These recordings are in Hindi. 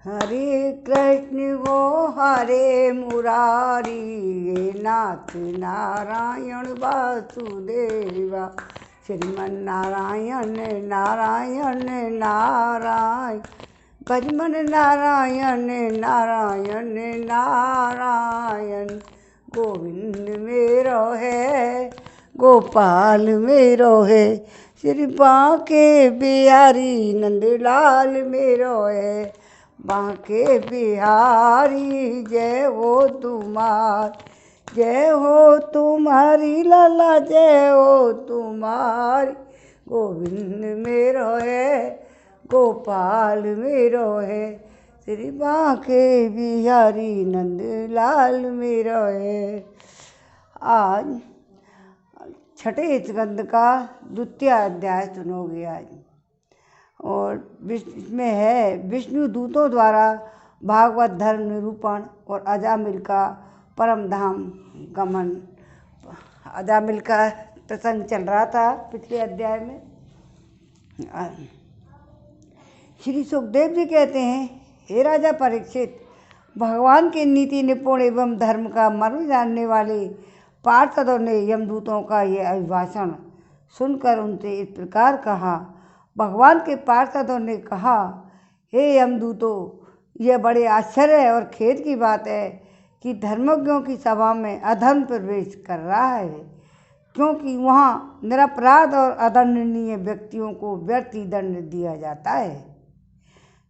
हरे कृष्ण गो हरे मुरारी, नाथ नारायण वासुदेवा, श्रीमन नारायण नारायण नारायण, भजमन नारायण नारायण नारायण। गोविंद मेरो है गोपाल मेरो है, श्री बांके बिहारी नंदलाल मेरो है। बांके बिहारी जय हो तुम्हार, जय हो तुम्हारी लाला जय हो तुम्हारी। गोविंद मेरो है गोपाल मेरो है, श्री बांके बिहारी नंदलाल मेरो है। आज छठे स्कंद का द्वितीय अध्याय सुनोगे आज। और इसमें है विष्णु दूतों द्वारा भागवत धर्म निरूपण और अजामिल का परम धाम गमन। अजामिल का प्रसंग चल रहा था पिछले अध्याय में। श्री सुखदेव जी कहते हैं, हे राजा परीक्षित, भगवान के नीति निपुण एवं धर्म का मर्म जानने वाले पार्षदों ने यमदूतों का यह अभिभाषण सुनकर उनसे इस प्रकार कहा। भगवान के पार्षदों ने कहा, हे यमदूतों, यह बड़े आश्चर्य और खेद की बात है कि धर्मज्ञों की सभा में अधर्म प्रवेश कर रहा है, क्योंकि वहाँ निरपराध और अदंडनीय व्यक्तियों को व्यर्थ ही दंड दिया जाता है।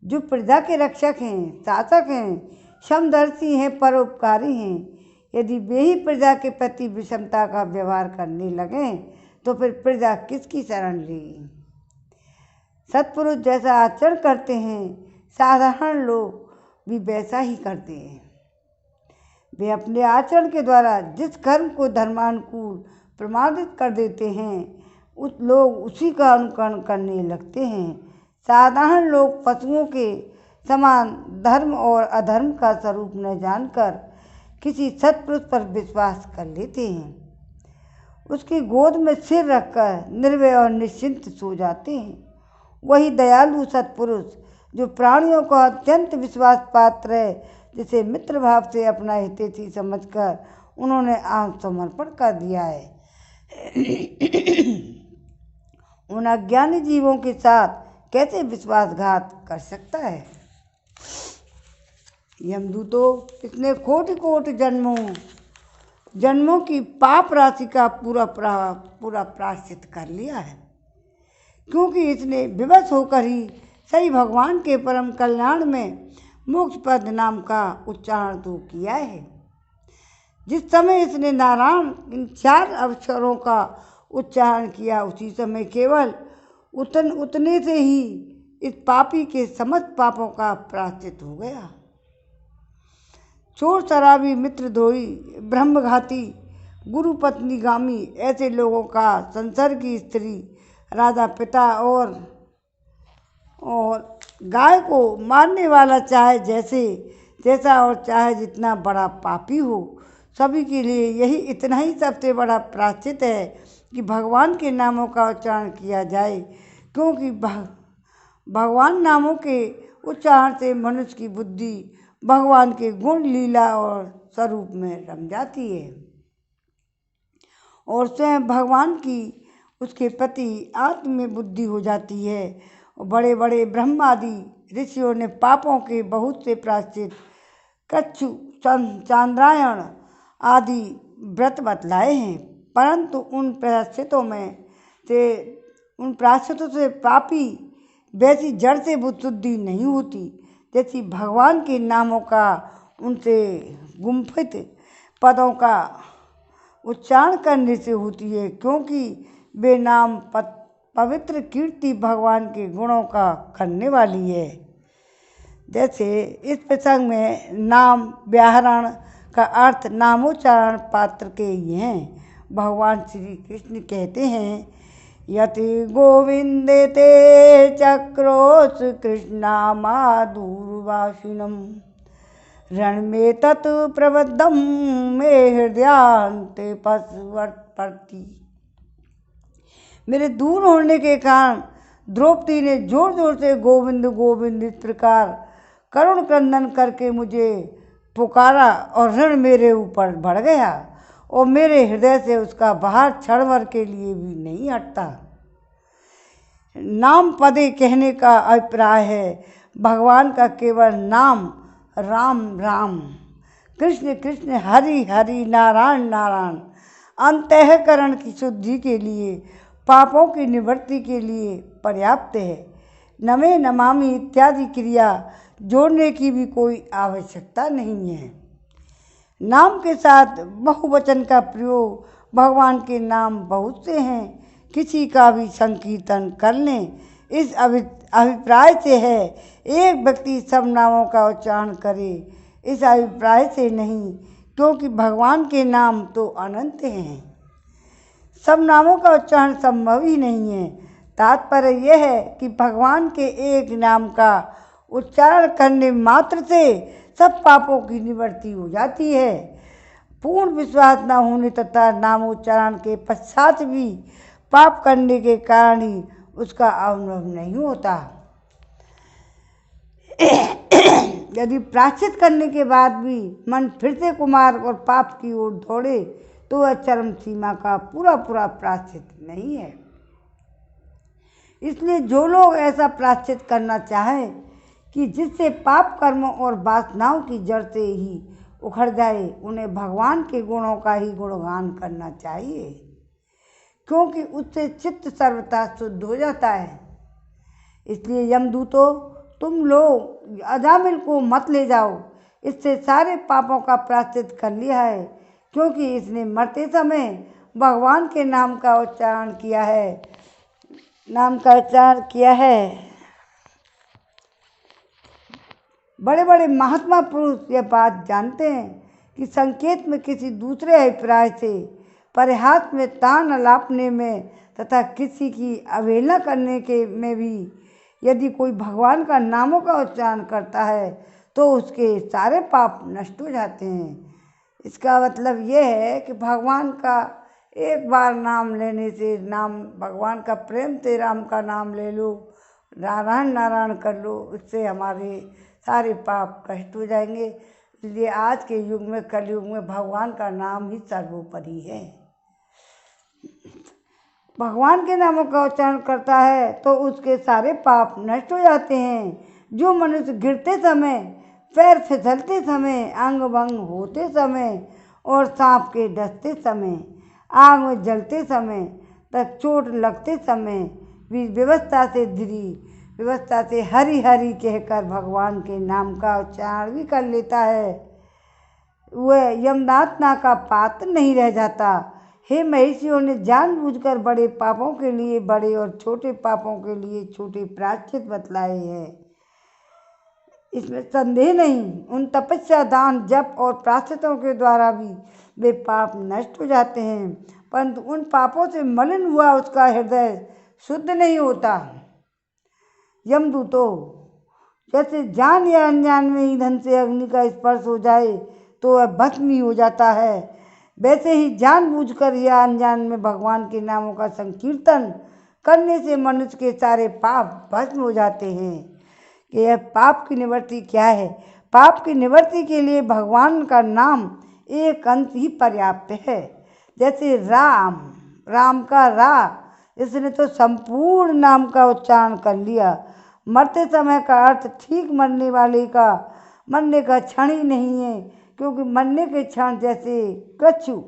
जो प्रजा के रक्षक हैं, शासक हैं, समदर्शी हैं, परोपकारी हैं, यदि वे ही प्रजा के प्रति विषमता का व्यवहार करने लगें तो फिर प्रजा किसकी शरण लेगी। सत्पुरुष जैसा आचरण करते हैं, साधारण लोग भी वैसा ही करते हैं। वे अपने आचरण के द्वारा जिस कर्म को धर्मानुकूल प्रमाणित कर देते हैं, उस लोग उसी का अनुकरण करने लगते हैं। साधारण लोग पशुओं के समान धर्म और अधर्म का स्वरूप न जानकर किसी सत्पुरुष पर विश्वास कर लेते हैं, उसकी गोद में सिर रखकर निर्भय और निश्चिंत सो जाते हैं। वही दयालु सत्पुरुष जो प्राणियों का अत्यंत विश्वास पात्र है, जिसे मित्र भाव से अपना हितैषी समझकर उन्होंने आत्मसमर्पण कर दिया है, उन अज्ञानी जीवों के साथ कैसे विश्वासघात कर सकता है। यमदूतों, इसने कोटि कोटि जन्मों की पाप राशि का पूरा प्रायश्चित कर लिया है, क्योंकि इसने विवश होकर ही सही भगवान के परम कल्याण में मोक्ष पद नाम का उच्चारण तो किया है। जिस समय इसने नारायण इन 4 अक्षरों का उच्चारण किया, उसी समय केवल उतने से ही इस पापी के समस्त पापों का प्रायश्चित हो गया। चोर, शराबी, मित्रद्रोही, ब्रह्मघाती, गुरु पत्नीगामी ऐसे लोगों का, संसार की स्त्री, राजा पिता और गाय को मारने वाला चाहे जैसा और चाहे जितना बड़ा पापी हो, सभी के लिए यही इतना ही सबसे बड़ा प्रायश्चित है कि भगवान के नामों का उच्चारण किया जाए, क्योंकि भगवान नामों के उच्चारण से मनुष्य की बुद्धि भगवान के गुण, लीला और स्वरूप में रम जाती है और स्वयं भगवान की उसके प्रति आत्म में बुद्धि हो जाती है। और बड़े बड़े ब्रह्मादि ऋषियों ने पापों के बहुत से प्रायश्चित, कच्छु, चांद्रायण आदि व्रत बतलाए हैं, परंतु उन प्रायश्चितों से पापी वैसी जड़ से बुद्धि नहीं होती जैसी भगवान के नामों का उनसे गुम्फित पदों का उच्चारण करने से होती है, क्योंकि वे नाम पवित्र कीर्ति भगवान के गुणों का करने वाली है। जैसे इस प्रसंग में नाम व्याहरण का अर्थ नामोच्चारण पात्र के ही हैं। भगवान श्री कृष्ण कहते हैं, यति गोविंदे ते चक्रोस कृष्णामादुर्वासिनम, रण में तत् प्रबद्धम मे हृदयांते पशुवर्ती। मेरे दूर होने के कारण द्रौपदी ने जोर जोर से गोविंद गोविंद इस प्रकार करुण क्रंदन करके मुझे पुकारा और ऋण मेरे ऊपर बढ़ गया और मेरे हृदय से उसका बाहर क्षण भर के लिए भी नहीं हटता। नाम पदे कहने का अभिप्राय है भगवान का केवल नाम राम राम, कृष्ण कृष्ण, हरि हरि, नारायण नारायण। अंतःकरण की शुद्धि के लिए, पापों की निवृत्ति के लिए पर्याप्त है। नमे नमामि इत्यादि क्रिया जोड़ने की भी कोई आवश्यकता नहीं है। नाम के साथ बहुवचन का प्रयोग, भगवान के नाम बहुत से हैं, किसी का भी संकीर्तन कर लें, इस अभिप्राय से है। एक व्यक्ति सब नामों का उच्चारण करे, इस अभिप्राय से नहीं, क्योंकि भगवान के नाम तो अनंत हैं। सब नामों का उच्चारण संभव ही नहीं है। तात्पर्य यह है कि भगवान के एक नाम का उच्चारण करने मात्र से सब पापों की निवृत्ति हो जाती है। पूर्ण विश्वास न होने तथा नामोच्चारण के पश्चात भी पाप करने के कारण ही उसका अनुभव नहीं होता। यदि प्रायश्चित करने के बाद भी मन फिर से कुमार्ग और पाप की ओर दौड़े तो वह चरम सीमा का पूरा प्रायश्चित नहीं है। इसलिए जो लोग ऐसा प्रायश्चित करना चाहें कि जिससे पाप कर्मों और वासनाओं की जड़ से ही उखड़ जाए, उन्हें भगवान के गुणों का ही गुणगान करना चाहिए, क्योंकि उससे चित्त सर्वथा शुद्ध हो जाता है। इसलिए यमदूतों, तुम लोग अजामिल को मत ले जाओ, इससे सारे पापों का प्रायश्चित कर लिया है, क्योंकि इसने मरते समय भगवान के नाम का उच्चारण किया है। बड़े बड़े महात्मा पुरुष यह बात जानते हैं कि संकेत में किसी दूसरे अभिप्राय से, परिहास में, तान अलापने में तथा किसी की अवहेलना करने के में भी यदि कोई भगवान का नामों का उच्चारण करता है तो उसके सारे पाप नष्ट हो जाते हैं। इसका मतलब यह है कि भगवान का एक बार नाम लेने से, भगवान का प्रेम से राम का नाम ले लो, नारायण नारायण कर लो, उससे हमारे सारे पाप नष्ट हो जाएंगे। इसलिए आज के युग में, कलयुग में, भगवान का नाम ही सर्वोपरि है। भगवान के नामों का उच्चारण करता है तो उसके सारे पाप नष्ट हो जाते हैं। जो मनुष्य गिरते समय, पैर फिसलते समय, अंग भंग होते समय और सांप के डसते समय, आग में जलते समय तक, चोट लगते समय भी व्यवस्था से हरि हरि कहकर भगवान के नाम का उच्चारण भी कर लेता है, वह यमयातना का पात्र नहीं रह जाता। हे महिषियों ने जानबूझकर बड़े पापों के लिए बड़े और छोटे पापों के लिए छोटे प्रायश्चित बतलाए हैं, इसमें संदेह नहीं। उन तपस्या, दान, जप और प्रायश्चितों के द्वारा भी वे पाप नष्ट हो जाते हैं, परंतु उन पापों से मलिन हुआ उसका हृदय शुद्ध नहीं होता। यमदूतों, जैसे जान या अनजान में ईंधन से अग्नि का स्पर्श हो जाए तो वह भस्म ही हो जाता है, वैसे ही जानबूझकर या अनजान में भगवान के नामों का संकीर्तन करने से मनुष्य के सारे पाप भस्म हो जाते हैं। कि यह पाप की निवृत्ति क्या है? पाप की निवृत्ति के लिए भगवान का नाम एक अंश ही पर्याप्त है। जैसे राम का रा, इसने तो संपूर्ण नाम का उच्चारण कर लिया। मरते समय का अर्थ ठीक मरने का क्षण ही नहीं है, क्योंकि मरने के क्षण जैसे कछु,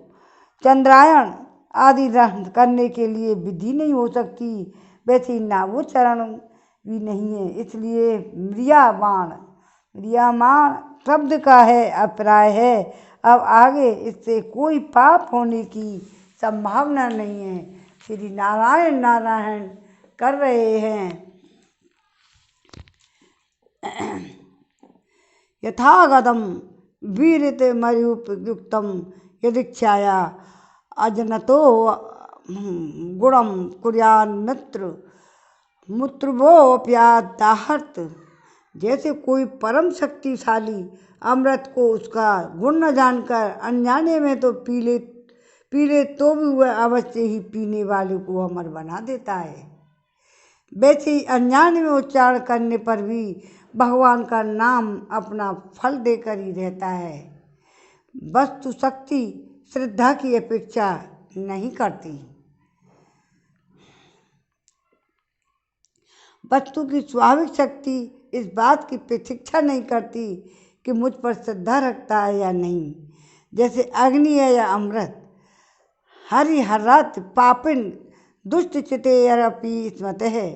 चंद्रायण आदि करने के लिए विधि नहीं हो सकती, वैसे ही नामोच्चारण भी नहीं है। इसलिए म्रियमाण शब्द का है अभिप्राय है। अब आगे इससे कोई पाप होने की संभावना नहीं है। श्री नारायण नारायण कर रहे हैं। यथागतम वीरित मरुपयुक्तम यदीक्षाया अजनतो गुणम कुर्यान मूत्रवोप्यादाहत। जैसे कोई परम शक्तिशाली अमृत को उसका गुण न जानकर अनजाने में तो पी ले तो भी वह अवश्य ही पीने वाले को अमर बना देता है, वैसे ही अनजाने में उच्चारण करने पर भी भगवान का नाम अपना फल देकर ही रहता है। वस्तु शक्ति श्रद्धा की अपेक्षा नहीं करती। वस्तु की स्वाभाविक शक्ति इस बात की प्रतीक्षा नहीं करती कि मुझ पर श्रद्धा रखता है या नहीं। जैसे अग्नि है या अमृत, हरि हर रात पापिन दुष्ट चितेरपि स्मृत है,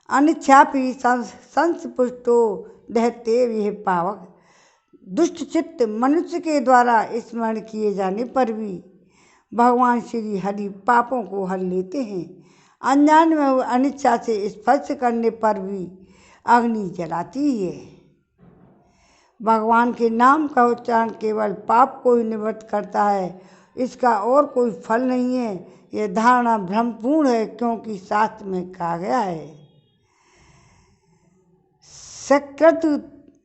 अनिच्छापि संस्पुष्टो दहते विह पावक। दुष्ट चित्त मनुष्य के द्वारा स्मरण किए जाने पर भी भगवान श्री हरि पापों को हर लेते हैं। अनजान में अनिच्छा से स्पर्श करने पर भी अग्नि जलाती ही है। भगवान के नाम का उच्चारण केवल पाप को ही निवृत्त करता है, इसका और कोई फल नहीं है। यह धारणा भ्रमपूर्ण है, क्योंकि शास्त्र में कहा गया है, सकृत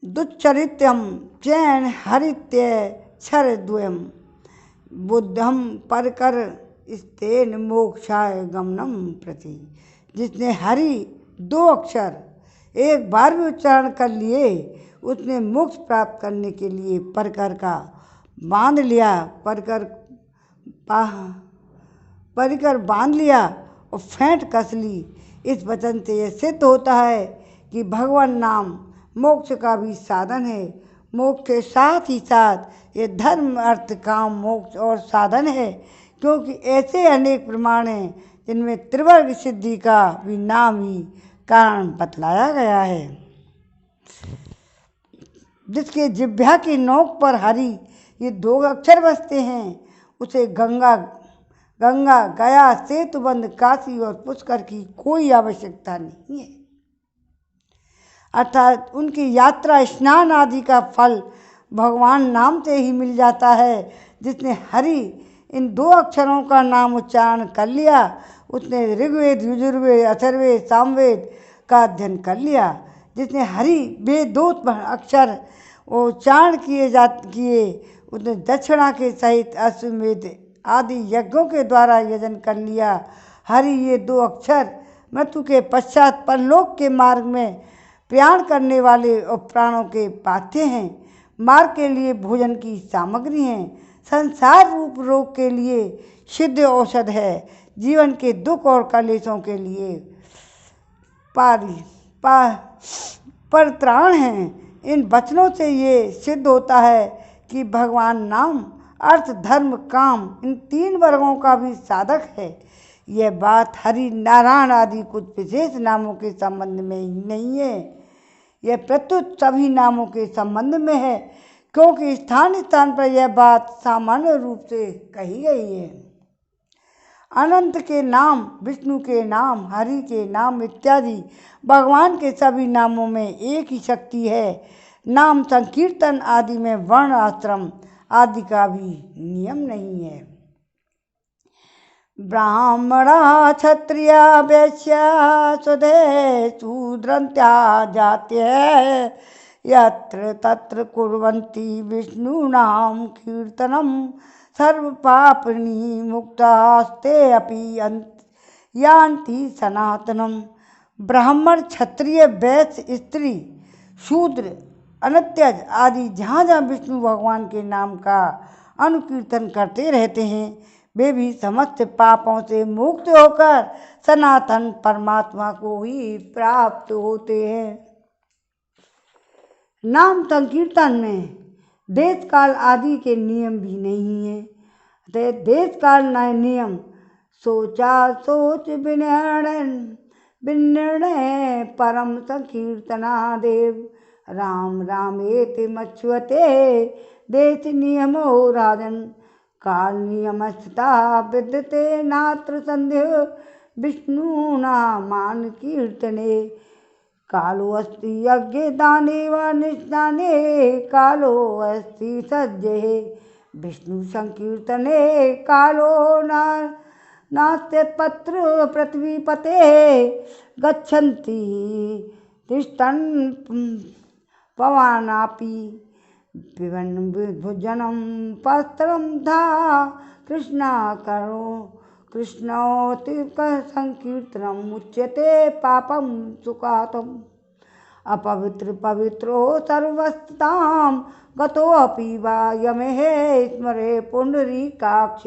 दुच्चरित्यम चैन हरित्य क्षर द्वयम बुद्धम परकर स्तेन मोक्षाय गमनम प्रति। जिसने हरि 2 अक्षर एक बार भी उच्चारण कर लिए, उसने मोक्ष प्राप्त करने के लिए परकर का बांध लिया, परिकर बांध लिया और फेंट कस ली। इस वचन से यह सिद्ध होता है कि भगवान नाम मोक्ष का भी साधन है। मोक्ष के साथ ही साथ ये धर्म अर्थ काम मोक्ष और साधन है, क्योंकि ऐसे अनेक प्रमाण हैं जिनमें त्रिवर्ग सिद्धि का भी नाम ही कारण बतलाया गया है। जिसके जिह्वा की नोक पर हरि ये 2 अक्षर बसते हैं, उसे गंगा गया सेतुबंध काशी और पुष्कर की कोई आवश्यकता नहीं है। अर्थात उनकी यात्रा स्नान आदि का फल भगवान नाम से ही मिल जाता है। जिसने हरि इन 2 अक्षरों का नाम उच्चारण कर लिया, उसने ऋग्वेद यजुर्वेद अथर्ववेद सामवेद का अध्ययन कर लिया। जिसने हरि वेद 2 अक्षर उच्चारण किए उसने दक्षिणा के सहित अश्वमेध आदि यज्ञों के द्वारा यजन कर लिया। हरि ये 2 अक्षर मृत्यु के पश्चात परलोक के मार्ग में प्रयाण करने वाले और प्राणों के पाथ्य हैं। मार्ग के लिए भोजन की सामग्री हैं। संसार रूप रोग के लिए सिद्ध औषध है। जीवन के दुख और कलेशों के लिए परित्राण हैं। इन वचनों से ये सिद्ध होता है कि भगवान नाम अर्थ धर्म काम इन 3 वर्गों का भी साधक है। यह बात हरि नारायण आदि कुछ विशेष नामों के संबंध में ही नहीं है, यह प्रत्युत सभी नामों के संबंध में है, क्योंकि स्थान स्थान पर यह बात सामान्य रूप से कही गई है। अनंत के नाम, विष्णु के नाम, हरि के नाम इत्यादि भगवान के सभी नामों में एक ही शक्ति है। नाम संकीर्तन आदि में वर्ण आश्रम आदि का भी नियम नहीं है। ब्राह्मणा क्षत्रिया वैश्या स्वधे शूद्रन्त्या जात्य यत्र तत्र कुर्वन्ति विष्णुनाम कीर्तनम सर्वपापनी मुक्तास्ते अपि यान्ति सनातनम। ब्राह्मण क्षत्रिय वैश्य स्त्री शूद्र अनत्यज आदि जहाँ जहाँ विष्णु भगवान के नाम का अनुकीर्तन करते रहते हैं, वे भी समस्त पापों से मुक्त होकर सनातन परमात्मा को ही प्राप्त होते हैं। नाम संकीर्तन में देश काल आदि के नियम भी नहीं है। देश काल नियम सोचा सोच विनिर्णय परम संकीर्तना देव राम रामेति मच्युते देश नियमो राजन काल नियमस्था विद्यते नात्र संदेह विष्णुना मान कीर्तने कालो अस्ति यज्ञ दाने व निष्दाने कालो अस्ति सज्जे विष्णु संकीर्तने कालो नास्ते पत्र पृथ्वीपते गच्छन्ति तिष्ठन् पवनापि भुजनं पस्त्रं धा कृष्णा कृष्णौतिकः संकीर्तनम् उच्यते पापं सुखातम् अपवित्र पवित्रो सर्वस्तां गतोऽपि वा यमेः स्मरे पुंडरीकाक्ष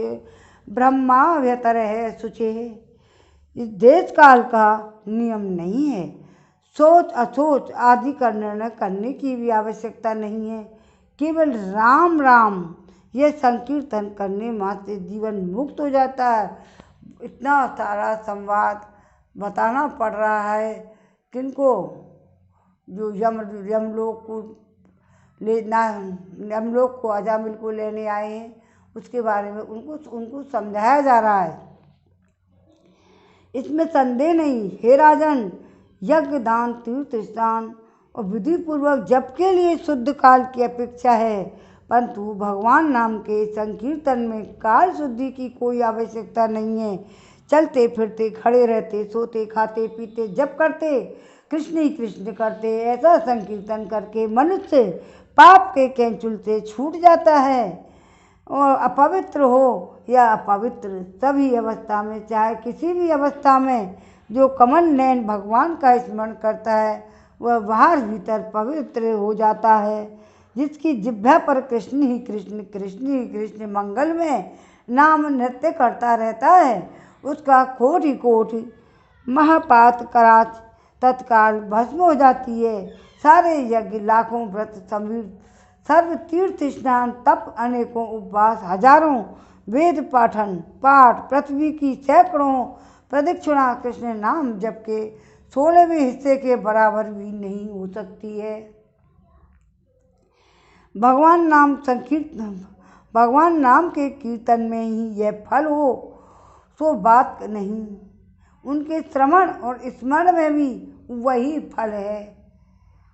ब्रह्माव्यतरः शुचिः। इस देश काल का नियम नहीं है। सोच असोच आदि का निर्णय करने की भी आवश्यकता नहीं है। केवल राम राम यह संकीर्तन करने मात्र से जीवन मुक्त हो जाता है। इतना सारा संवाद बताना पड़ रहा है किनको, जो यमलोक को यमलोक को अजामिल को लेने आए हैं, उसके बारे में उनको समझाया जा रहा है। इसमें संदेह नहीं हे राजन, यज्ञ दान तीर्थ स्नान और विधि पूर्वक जप के लिए शुद्ध काल की अपेक्षा है, परंतु भगवान नाम के संकीर्तन में काल शुद्धि की कोई आवश्यकता नहीं है। चलते फिरते खड़े रहते सोते खाते पीते जप करते कृष्ण ही कृष्ण करते ऐसा संकीर्तन करके मनुष्य पाप के कैंचुल से छूट जाता है। और अपवित्र हो या अपवित्र सभी अवस्था में, चाहे किसी भी अवस्था में, जो कमल नयन भगवान का स्मरण करता है वह बाहर भीतर पवित्र हो जाता है। जिसकी जिह्वा पर कृष्ण ही कृष्ण कृष्ण ही कृष्ण मंगल में नाम नृत्य करता रहता है, उसका कोटि कोटि महापात कराच तत्काल भस्म हो जाती है। सारे यज्ञ लाखों व्रत समीर सर्व तीर्थ स्नान तप अनेकों उपवास हजारों वेद पाठन पाठ पृथ्वी की सैकड़ों प्रदक्षिणा कृष्ण नाम जप के 16वें हिस्से के बराबर भी नहीं हो सकती है। भगवान नाम के कीर्तन में ही यह फल हो सो बात नहीं, उनके श्रवण और स्मरण में भी वही फल है।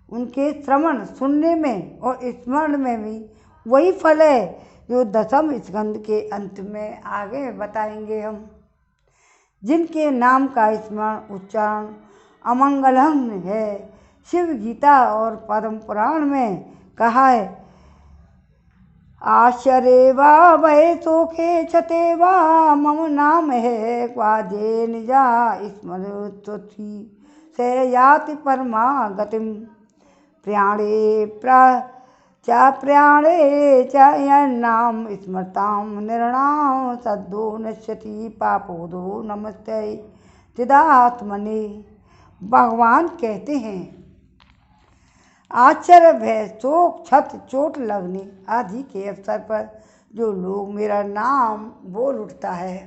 उनके श्रवण सुनने में और स्मरण में भी वही फल है जो दसम स्कंद के अंत में आगे बताएंगे हम। जिनके नाम का स्मरण उच्चारण अमंगलम है, शिव गीता और पद्म पुराण में कहा है, आश्चर्य वा भय शोके छते वा मम नाम है क्वाजे निजा स्मृति से याति परमा गतिम प्राणे प्राणे च नाम स्मृताम निर्णाम सद्दो नश्यति पापोदो नमस्ते चिदात्मने। भगवान कहते हैं, आश्चर्य भय शोक क्षत चोट लगने आदि के अवसर पर जो लोग मेरा नाम बोल उठता है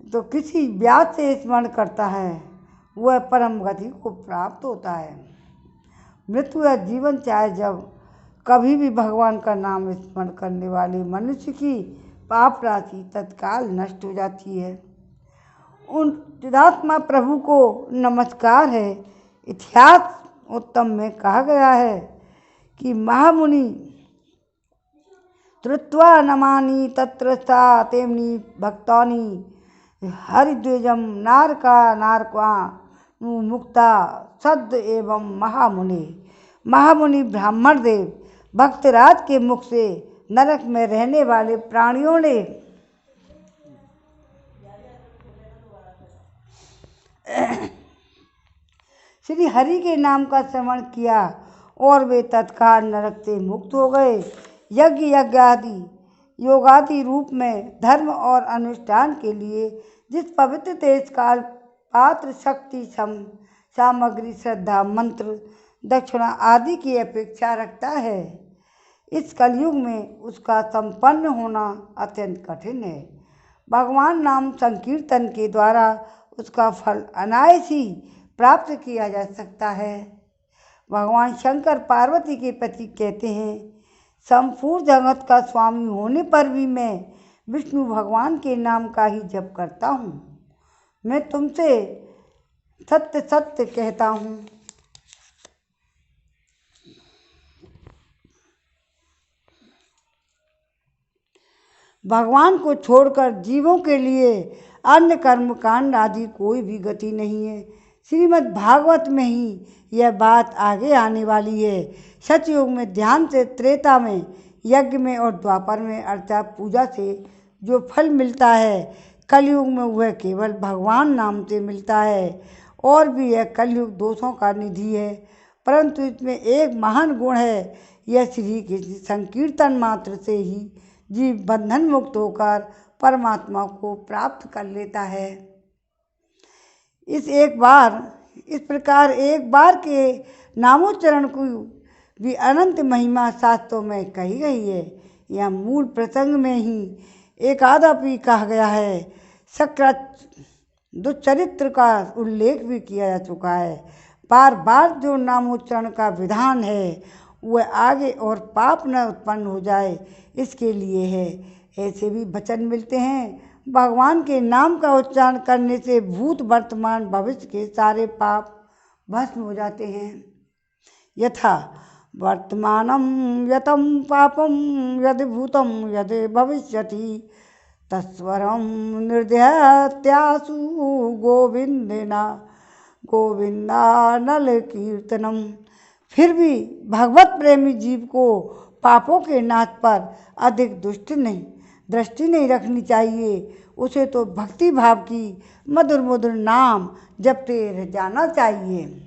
तो किसी व्याज से स्मरण करता है, वह परम गति को प्राप्त होता है। मृत्यु या जीवन चाहे जब कभी भी भगवान का नाम स्मरण करने वाले मनुष्य की पाप राशि तत्काल नष्ट हो जाती है। उन चिदात्मा प्रभु को नमस्कार है। इतिहास उत्तम में कहा गया है कि महामुनि त्रुत्वा नमानि तत्र सा तेमनि भक्तानि हरिद्विजम नारका नारका मुक्ता सद एवं महामुनि ब्राह्मण देव भक्तराज के मुख से नरक में रहने वाले प्राणियों ने श्री हरि के नाम का श्रवण किया और वे तत्काल नरक से मुक्त हो गए। यज्ञ आदि योगादि रूप में धर्म और अनुष्ठान के लिए जिस पवित्र तेज काल पात्र शक्ति सामग्री श्रद्धा मंत्र दक्षिणा आदि की अपेक्षा रखता है, इस कलयुग में उसका संपन्न होना अत्यंत कठिन है। भगवान नाम संकीर्तन के द्वारा उसका फल अनायास ही प्राप्त किया जा सकता है। भगवान शंकर पार्वती के पति कहते हैं, संपूर्ण जगत का स्वामी होने पर भी मैं विष्णु भगवान के नाम का ही जप करता हूँ। मैं तुमसे सत्य सत्य कहता हूँ, भगवान को छोड़कर जीवों के लिए अन्य कर्म कांड आदि कोई भी गति नहीं है। श्रीमद् भागवत में ही यह बात आगे आने वाली है। सतयुग में ध्यान से, त्रेता में यज्ञ में और द्वापर में अर्चा पूजा से जो फल मिलता है कलयुग में वह केवल भगवान नाम से मिलता है। और भी यह कलयुग दोषों का निधि है, परंतु इसमें एक महान गुण है, यह श्री कृष्ण संकीर्तन मात्र से ही जीव बंधन मुक्त होकर परमात्मा को प्राप्त कर लेता है। इस प्रकार एक बार के नामोच्चारण को भी अनंत महिमा शास्त्रों में कही गई है। यह मूल प्रसंग में ही एकादपि कहा गया है। सकृत दुश्चरित्र का उल्लेख भी किया जा चुका है। बार बार जो नामोच्चारण का विधान है वह आगे और पाप न उत्पन्न हो जाए इसके लिए है। ऐसे भी वचन मिलते हैं, भगवान के नाम का उच्चारण करने से भूत वर्तमान भविष्य के सारे पाप भस्म हो जाते हैं। यथा वर्तमानं यतं पापं यदि भूतं यदि भविष्यति तस्वरं निर्दयत्यासु गोविंदानल कीर्तनम। फिर भी भगवत प्रेमी जीव को पापों के नाश पर अधिक दृष्टि नहीं रखनी चाहिए। उसे तो भक्ति भाव की मधुर मधुर नाम जपते रह जाना चाहिए।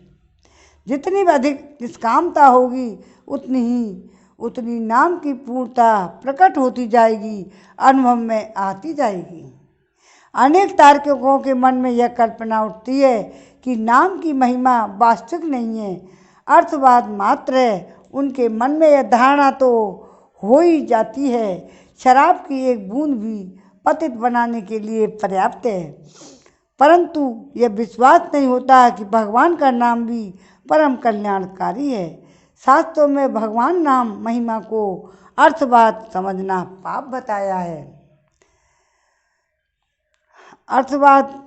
जितनी अधिक निष्कामता होगी उतनी नाम की पूर्णता प्रकट होती जाएगी, अनुभव में आती जाएगी। अनेक तार्किकों के मन में यह कल्पना उठती है कि नाम की महिमा वास्तविक नहीं है, अर्थवाद मात्र है। उनके मन में यह धारणा तो हो ही जाती है, शराब की एक बूंद भी पतित बनाने के लिए पर्याप्त है, परंतु यह विश्वास नहीं होता कि भगवान का नाम भी परम कल्याणकारी है। शास्त्रों में भगवान नाम महिमा को अर्थवाद समझना पाप बताया है। अर्थवाद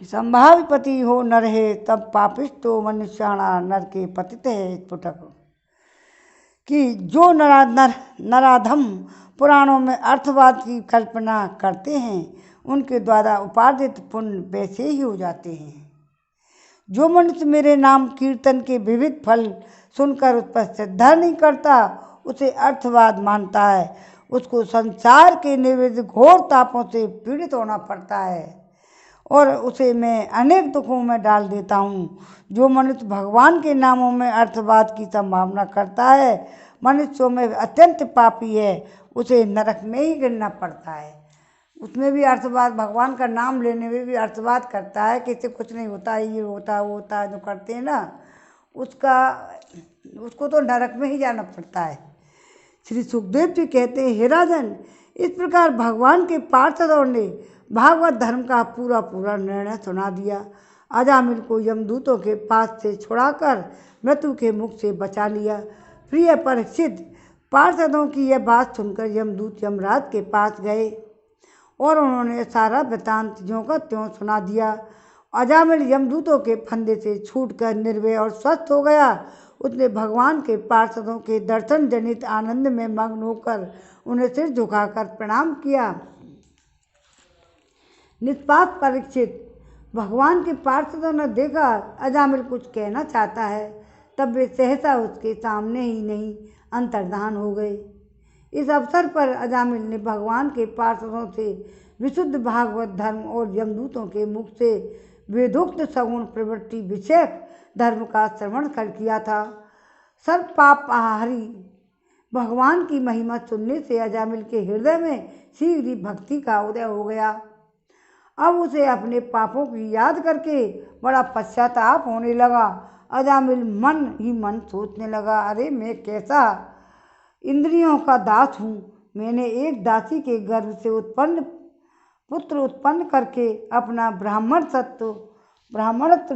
संभाविपति हो न रहे तब पापिष्टो मनुष्याणा नर के पतित है। स्फुटक कि जो नराधम पुराणों में अर्थवाद की कल्पना करते हैं उनके द्वारा उपार्जित पुण्य वैसे ही हो जाते हैं। जो मनुष्य मेरे नाम कीर्तन के विविध फल सुनकर उस पर श्रद्धा नहीं करता उसे अर्थवाद मानता है, उसको संसार के निर्विध घोर तापों से पीड़ित होना पड़ता है और उसे मैं अनेक दुखों में डाल देता हूँ। जो मनुष्य भगवान के नामों में अर्थवाद की संभावना करता है मनुष्यों में अत्यंत पापी है, उसे नरक में ही गिरना पड़ता है। उसमें भी अर्थवाद, भगवान का नाम लेने में भी अर्थवाद करता है कि इससे कुछ नहीं होता, ये होता है वो होता है, जो करते हैं ना उसको तो नरक में ही जाना पड़ता है। श्री सुखदेव जी कहते हैं, हे राजन, इस प्रकार भगवान के पार्षदों ने भागवत धर्म का पूरा निर्णय सुना दिया। अजामिल को यमदूतों के पास से छुड़ाकर मृत्यु के मुख से बचा लिया। प्रिय परीक्षित, पार्षदों की यह बात सुनकर यमदूत यमराज के पास गए और उन्होंने सारा वृत्तांत ज्यों का त्यों सुना दिया। अजामिल यमदूतों के फंदे से छूटकर निर्भय और स्वस्थ हो गया। उसने भगवान के पार्षदों के दर्शन जनित आनंद में मग्न होकर उन्हें सिर झुकाकर प्रणाम किया। निष्पाप परीक्षित, भगवान के पार्षदों ने देखा अजामिल कुछ कहना चाहता है, तब वे सहसा उसके सामने ही नहीं अंतर्धान हो गए। इस अवसर पर अजामिल ने भगवान के पार्षदों से विशुद्ध भागवत धर्म और यमदूतों के मुख से वेदोक्त सगुण प्रवृत्ति विषयक धर्म का श्रवण कर किया था। सर्व पापहारी भगवान की महिमा सुनने से अजामिल के हृदय में शीघ्र ही भक्ति का उदय हो गया। अब उसे अपने पापों की याद करके बड़ा पश्चाताप होने लगा। अजामिल मन ही मन सोचने लगा, अरे मैं कैसा इंद्रियों का दास हूँ। मैंने एक दासी के गर्भ से पुत्र उत्पन्न करके अपना ब्राह्मणत्व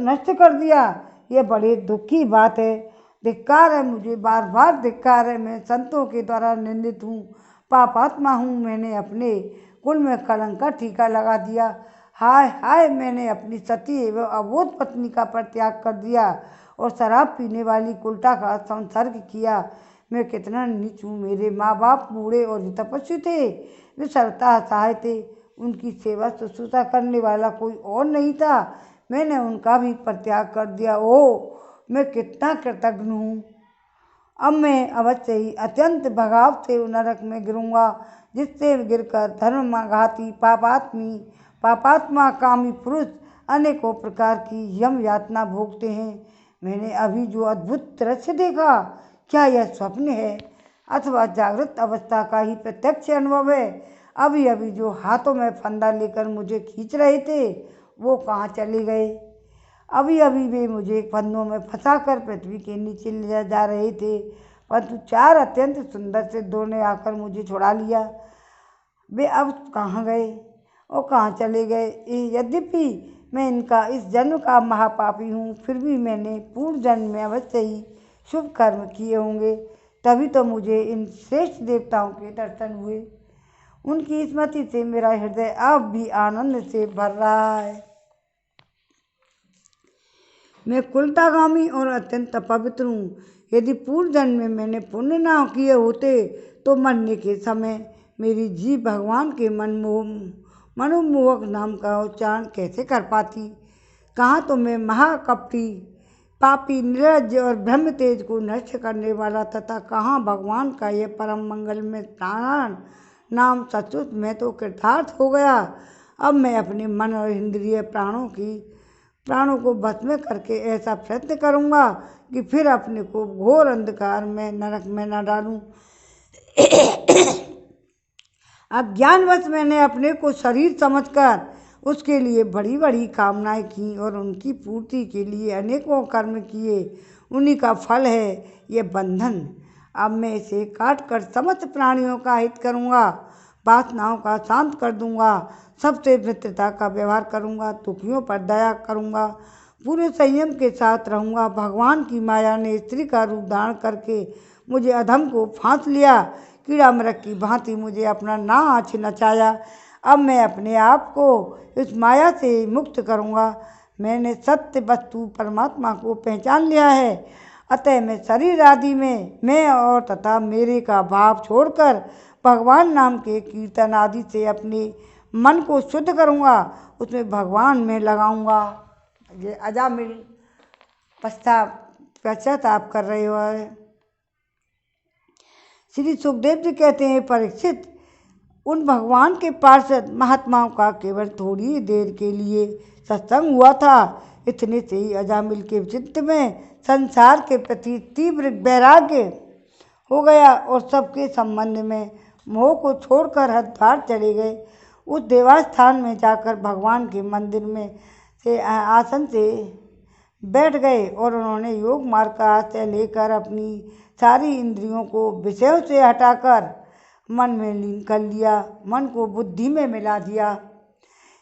नष्ट कर दिया। यह बड़े दुख की बात है। धिक्कार है मुझे, बार बार धिक्कार है। मैं संतों के द्वारा निंदित हूँ, पापात्मा हूँ। मैंने अपने कुल में कलंक का टीका लगा दिया। हाय हाय, मैंने अपनी सती एवं अबोध पत्नी का परित्याग कर दिया और शराब पीने वाली कुलटा का संसर्ग किया। मैं कितना नीच हूँ। मेरे माँ बाप बूढ़े और तपस्वी थे, वे सर्वथा असहाय थे। उनकी सेवा शुश्रूषा करने वाला कोई और नहीं था। मैंने उनका भी परित्याग कर दिया। ओह, मैं कितना कृतज्ञ हूँ। अब मैं अवश्य ही अत्यंत भगाव से नरक में गिरूँगा, जिससे गिरकर धर्मघाती पापात्मा कामी पुरुष अनेकों प्रकार की यम यातना भोगते हैं। मैंने अभी जो अद्भुत दृश्य देखा, क्या यह स्वप्न है अथवा जागृत अवस्था का ही प्रत्यक्ष अनुभव है? अभी अभी जो हाथों में फंदा लेकर मुझे खींच रहे थे वो कहाँ चले गए? अभी अभी वे मुझे फंदों में फंसाकर पृथ्वी के नीचे ले जा रहे थे, परंतु 4 अत्यंत सुंदर सिद्धों ने आकर मुझे छुड़ा लिया। वे अब कहाँ गए और कहाँ चले गए? यद्यपि मैं इनका इस जन्म का महापापी हूँ, फिर भी मैंने पूर्व जन्म में अवश्य ही शुभ कर्म किए होंगे, तभी तो मुझे इन श्रेष्ठ देवताओं के दर्शन हुए। उनकी स्मृति से मेरा हृदय अब भी आनंद से भर रहा है। मैं कुलतागामी और अत्यंत अपवित्र हूँ। यदि पूर्व जन्म में मैंने पुण्य न किए होते तो मरने के समय मेरी जीभ भगवान के मनोमोहक नाम का उच्चारण कैसे कर पाती? कहाँ तो मैं महाकपटी, पापी, निर्लज्ज और ब्रह्म तेज को नष्ट करने वाला तथा कहाँ भगवान का यह परम मंगल में नाम। सचमुच मैं तो कृतार्थ हो गया। अब मैं अपने मन और इंद्रिय प्राणों को बस में करके ऐसा प्रयत्न करूँगा कि फिर अपने को घोर अंधकार में नरक में न डालूं। अज्ञानवश मैंने अपने को शरीर समझकर उसके लिए बड़ी बड़ी कामनाएं की और उनकी पूर्ति के लिए अनेकों कर्म किए। उन्हीं का फल है ये बंधन। अब मैं इसे काट कर समस्त प्राणियों का हित करूँगा, वासनाओं का शांत कर दूँगा, सबसे मित्रता का व्यवहार करूँगा, दुखियों पर दया करूँगा, पूरे संयम के साथ रहूँगा। भगवान की माया ने स्त्री का रूप धारण करके मुझे अधम को फांस लिया, कीड़ा मृग की भांति मुझे अपना नाच नचाया। अब मैं अपने आप को इस माया से मुक्त करूँगा। मैंने सत्य वस्तु परमात्मा को पहचान लिया है, अतः मैं शरीर आदि में मैं और तथा मेरे का भाव छोड़कर भगवान नाम के कीर्तन आदि से अपने मन को शुद्ध करूँगा, उसमें भगवान में लगाऊँगा। ये अजामिल पश्चाताप कर रहे हो। श्री सुखदेव जी कहते हैं, परीक्षित, उन भगवान के पार्षद महात्माओं का केवल थोड़ी देर के लिए सत्संग हुआ था। इतने से ही अजामिल के चित्त में संसार के प्रति तीव्र वैराग्य हो गया और सबके संबंध में मोह को छोड़कर हरिद्वार चले गए। उस देवस्थान में जाकर भगवान के मंदिर में से आसन से बैठ गए और उन्होंने योग मार्ग का आश्रय लेकर अपनी सारी इंद्रियों को विषयों से हटाकर मन में लीन कर लिया, मन को बुद्धि में मिला दिया।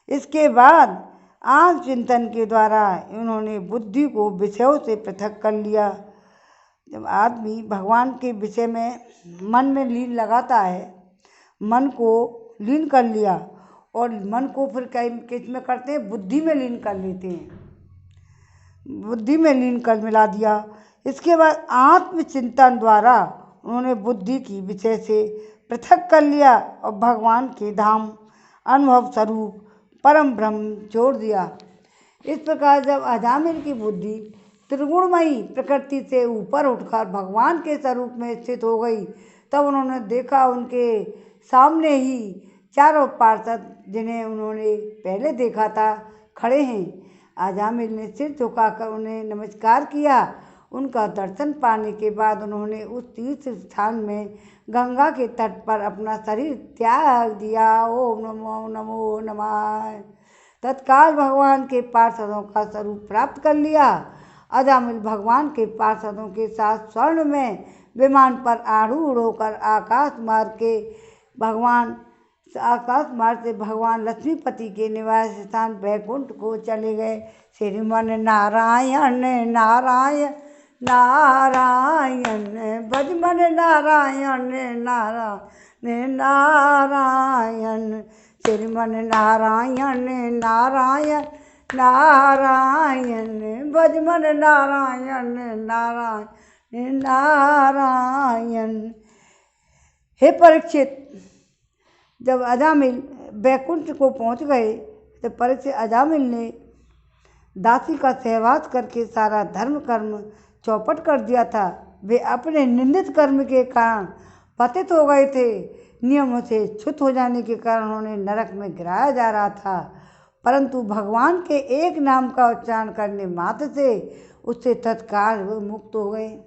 इसके बाद आत्म चिंतन के द्वारा उन्होंने बुद्धि को विषयों से पृथक कर लिया। जब आदमी भगवान के विषय में मन में लीन लगाता है, मन को लीन कर लिया और मन को फिर किस में करते हैं, बुद्धि में लीन कर लेते हैं, बुद्धि में लीन कर मिला दिया। इसके बाद आत्मचिंतन द्वारा उन्होंने बुद्धि की विषय से पृथक कर लिया और भगवान के धाम अनुभव स्वरूप परम ब्रह्म जोड़ दिया। इस प्रकार जब अजामिल की बुद्धि त्रिगुणमयी प्रकृति से ऊपर उठकर भगवान के स्वरूप में स्थित हो गई, तब उन्होंने देखा उनके सामने ही चारों पार्षद जिन्हें उन्होंने पहले देखा था खड़े हैं। अजामिल ने सिर झुकाकर उन्हें नमस्कार किया। उनका दर्शन पाने के बाद उन्होंने उस तीर्थ स्थान में गंगा के तट पर अपना शरीर त्याग दिया। ओम नमो नमो नमः। तत्काल भगवान के पार्षदों का स्वरूप प्राप्त कर लिया। अजामिल भगवान के पार्षदों के साथ स्वर्ण में विमान पर आरूढ़ होकर आकाश मार्ग से भगवान लक्ष्मीपति के निवास स्थान बैकुंठ को चले गए। श्रीमन नारायण नारायण नारायण भजमन नारायण नारायण नारायण श्रीमन नारायण नारायण नारायण भजमन नारायण नारायण नारायण। हे परीक्षित, जब अजामिल बैकुंठ को पहुंच गए तो परीक्षित अजामिल ने दासी का सहवास करके सारा धर्म कर्म चौपट कर दिया था। वे अपने निंदित कर्म के कारण पतित हो गए थे। नियमों से च्युत हो जाने के कारण उन्हें नरक में गिराया जा रहा था, परंतु भगवान के एक नाम का उच्चारण करने मात्र से उससे तत्काल वो मुक्त हो गए।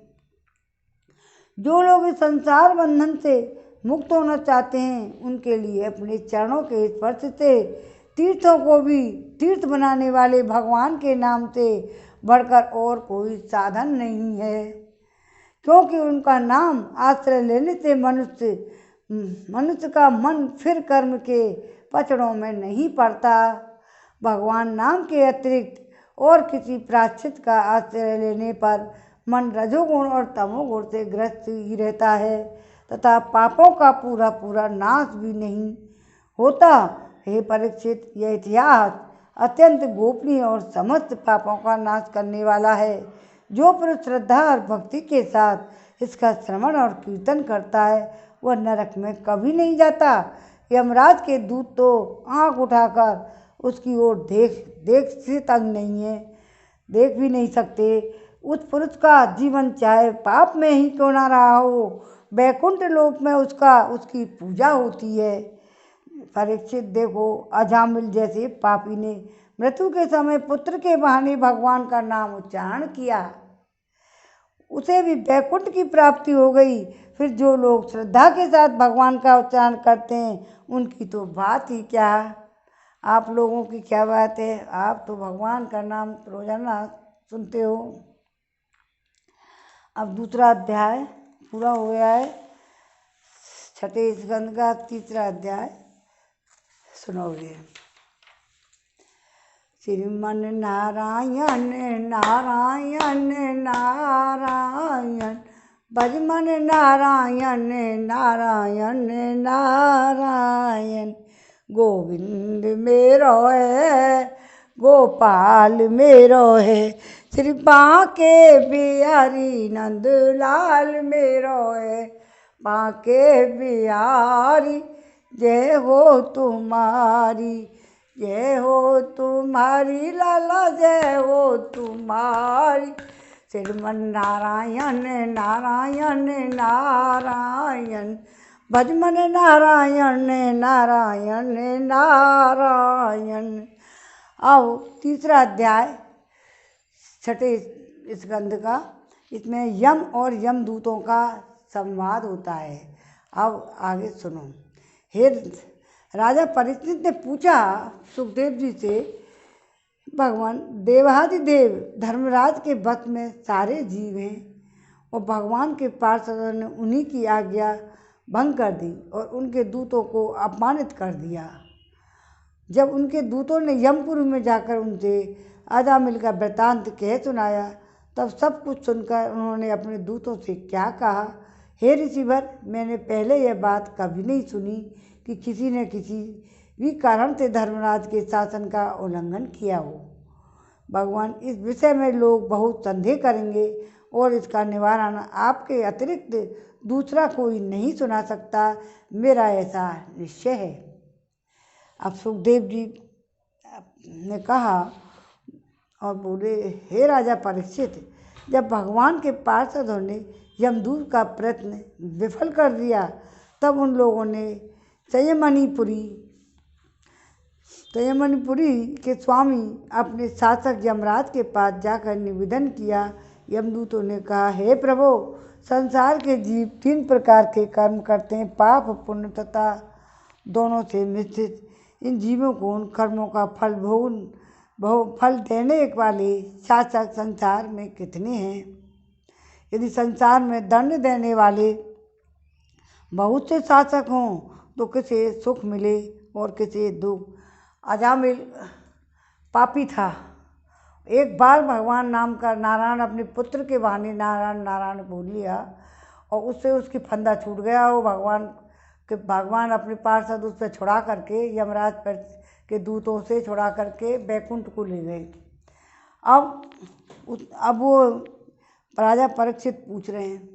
जो लोग इस संसार बंधन से मुक्त होना चाहते हैं, उनके लिए अपने चरणों के स्पर्श से तीर्थों को भी तीर्थ बनाने वाले भगवान के नाम से बढ़कर और कोई साधन नहीं है, क्योंकि उनका नाम आश्रय लेने से मनुष्य का मन फिर कर्म के पचड़ों में नहीं पड़ता। भगवान नाम के अतिरिक्त और किसी प्रायश्चित का आश्रय लेने पर मन रजोगुण और तमोगुण से ग्रस्त ही रहता है तथा पापों का पूरा पूरा नाश भी नहीं होता। हे परीक्षित, यह इतिहास अत्यंत गोपनीय और समस्त पापों का नाश करने वाला है। जो पुरुष श्रद्धा और भक्ति के साथ इसका श्रवण और कीर्तन करता है, वह नरक में कभी नहीं जाता। यमराज के दूत तो आँख उठाकर उसकी ओर देख से तंग नहीं है, देख भी नहीं सकते। उस पुरुष का जीवन चाहे पाप में ही क्यों ना रहा हो, वैकुंठ लोक में उसकी पूजा होती है। परीक्षित, देखो, अजामिल जैसे पापी ने मृत्यु के समय पुत्र के बहाने भगवान का नाम उच्चारण किया, उसे भी वैकुंठ की प्राप्ति हो गई। फिर जो लोग श्रद्धा के साथ भगवान का उच्चारण करते हैं, उनकी तो बात ही क्या। आप लोगों की क्या बात है, आप तो भगवान का नाम रोजाना सुनते हो। अब दूसरा अध्याय पूरा हो गया है। छठे स्कंद का तीसरा अध्याय सुनोगे। श्रीमन नारायण नारायण नारायण, भजमन नारायण नारायण नारायण। गोविंद मेरो है, गोपाल मेरो है, श्री बांके बिहारी नंदलाल मेरो है। बांके बिहारी जय हो तुम्हारी, जय हो तुम्हारी लाला, जय हो तुम्हारी। श्रीमन नारायण नारायण नारायण, भजमन नारायण नारायण नारायण। आओ तीसरा अध्याय छठे स्कंद का, इसमें यम और यमदूतों का संवाद होता है। अब आगे सुनो। हे राजा परीक्षित ने पूछा सुखदेव जी से, भगवान देवाधिदेव धर्मराज के वश में सारे जीव हैं और भगवान के पार्षदों ने उन्हीं की आज्ञा भंग कर दी और उनके दूतों को अपमानित कर दिया। जब उनके दूतों ने यमपुरी में जाकर उनसे अजामिल का वृत्तांत कह सुनाया, तब सब कुछ सुनकर उन्होंने अपने दूतों से क्या कहा, हे ऋषिवर, मैंने पहले यह बात कभी नहीं सुनी कि किसी न किसी भी कारण से धर्मराज के शासन का उल्लंघन किया हो। भगवान, इस विषय में लोग बहुत संदेह करेंगे और इसका निवारण आपके अतिरिक्त दूसरा कोई नहीं सुना सकता, मेरा ऐसा निश्चय है। अब सुखदेव जी ने कहा और बोले, हे राजा परीक्षित, जब भगवान के पार्षदों ने यमदूत का प्रयत्न विफल कर दिया, तब उन लोगों ने संयमनीपुरी के स्वामी अपने शासक यमराज के पास जाकर निवेदन किया। यमदूतों ने कहा, हे प्रभु, संसार के जीव 3 प्रकार के कर्म करते हैं, पाप पुण्य तथा दोनों से मिश्रित। इन जीवों को उन कर्मों का फल देने वाले शासक संसार में कितने हैं। यदि संसार में दंड देने वाले बहुत से शासक हों तो किसे सुख मिले और किसे दुख। अजामिल पापी था। एक बार भगवान नाम का नारायण अपने पुत्र के बहाने नारायण नारायण बोल लिया और उससे उसकी फंदा छूट गया। वो भगवान अपने पार्षद उससे छुड़ा करके यमराज पर के दूतों से छुड़ा करके बैकुंठ को ले गए। अब वो राजा परीक्षित पूछ रहे हैं,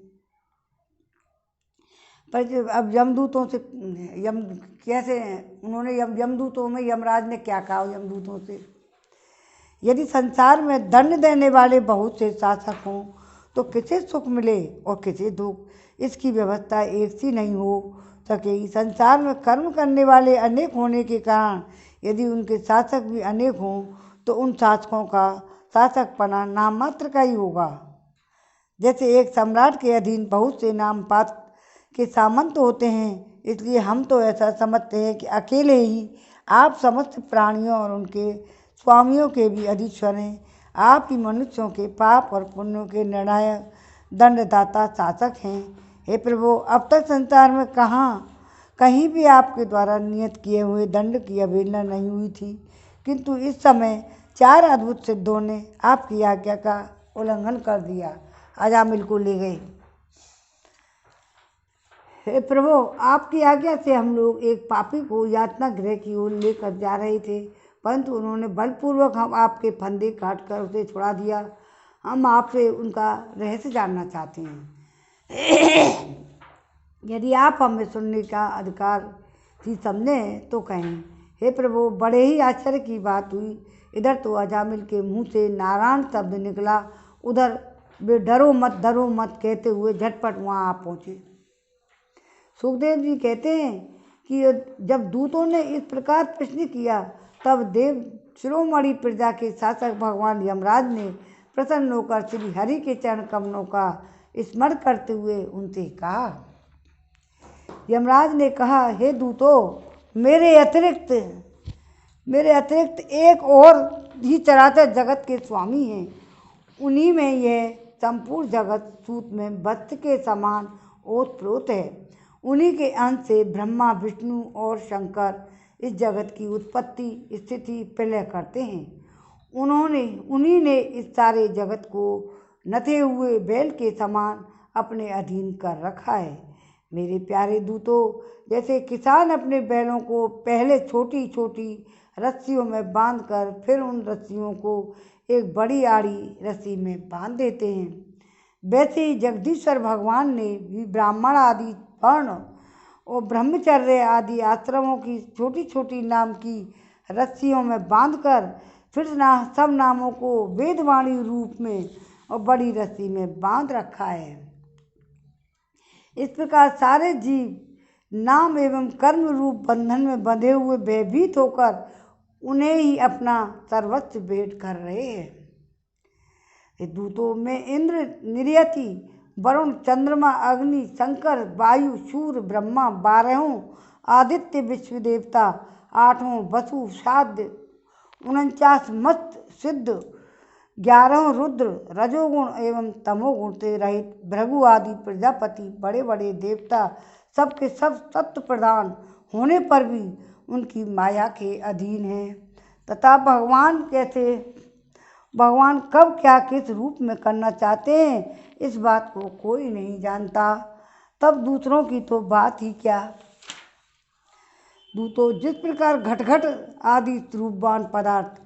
पर अब यमदूतों से कैसे उन्होंने यमदूतों में यमराज ने क्या कहा यमदूतों से, यदि संसार में दंड देने वाले बहुत से शासक हों तो किसे सुख मिले और किसे दुख, इसकी व्यवस्था एक सी नहीं हो सकेगी। संसार में कर्म करने वाले अनेक होने के कारण यदि उनके शासक भी अनेक हों तो उन शासकों का शासकपना नाम मात्र का ही होगा। जैसे एक सम्राट के अधीन बहुत से नाम पात्र के सामंत होते हैं, इसलिए हम तो ऐसा समझते हैं कि अकेले ही आप समस्त प्राणियों और उनके स्वामियों के भी अधीश्वर हैं। आप ही मनुष्यों के पाप और पुण्यों के निर्णायक दंडदाता शासक हैं। हे प्रभु, अब तक संसार में कहीं भी आपके द्वारा नियत किए हुए दंड की अवहेलना नहीं हुई थी, किंतु इस समय 4 अद्भुत सिद्धों ने आपकी आज्ञा का उल्लंघन कर दिया, अजामिल को ले गए। हे प्रभु, आपकी आज्ञा से हम लोग एक पापी को यातना गृह की ओर लेकर जा रहे थे, परंतु उन्होंने बलपूर्वक हम आपके फंदे काट कर उसे छुड़ा दिया। हम आपसे उनका रहस्य जानना चाहते हैं। यदि आप हमें सुनने का अधिकार ही समझें तो कहें। हे प्रभु, बड़े ही आश्चर्य की बात हुई। इधर तो अजामिल के मुंह से नारायण शब्द निकला, उधर वे डरो मत कहते हुए झटपट वहाँ आ पहुँचे। सुखदेव जी कहते हैं कि जब दूतों ने इस प्रकार प्रश्न किया तब देव शिरोमणि प्रजा के शासक भगवान यमराज ने प्रसन्न होकर श्री हरि के चरण कमलों का स्मरण करते हुए उनसे कहा। यमराज ने कहा, हे दूतों, मेरे अतिरिक्त एक और ही चराचर जगत के स्वामी हैं। उन्हीं में यह संपूर्ण जगत सूत में वस्त्र के समान ओतप्रोत है। उन्हीं के अंश से ब्रह्मा, विष्णु और शंकर इस जगत की उत्पत्ति, स्थिति, प्रलय करते हैं। उन्हीं ने इस सारे जगत को नथे हुए बैल के समान अपने अधीन कर रखा है। मेरे प्यारे दूतों, जैसे किसान अपने बैलों को पहले छोटी छोटी रस्सियों में बांधकर फिर उन रस्सियों को एक बड़ी आड़ी रस्सी में बांध देते हैं, वैसे ही जगदीश्वर भगवान ने भी ब्राह्मण आदि वर्ण और ब्रह्मचर्य आदि आश्रमों की छोटी छोटी नाम की रस्सियों में बांधकर फिर सब नामों को वेदवाणी रूप में और बड़ी रस्सी में बांध रखा है। इस प्रकार सारे जीव नाम एवं कर्म रूप बंधन में बंधे हुए भयभीत होकर उन्हें ही अपना सर्वस्व भेंट कर रहे हैं। दूतों में इंद्र, नियति, वरुण, चंद्रमा, अग्नि, शंकर, वायु, सूर्य, ब्रह्मा, 12 आदित्य विश्व देवता, 8 वसु, साध्य, 49 मस्त सिद्ध, 11 रुद्र, रजोगुण एवं तमोगुण से रहित भृगु आदि प्रजापति, बड़े बड़े देवता, सबके सब सत्य प्रदान होने पर भी उनकी माया के अधीन हैं तथा भगवान कब क्या किस रूप में करना चाहते हैं इस बात को कोई नहीं जानता। तब दूसरों की तो बात ही क्या। दूतों, जिस प्रकार घटघट आदि रूपवान पदार्थ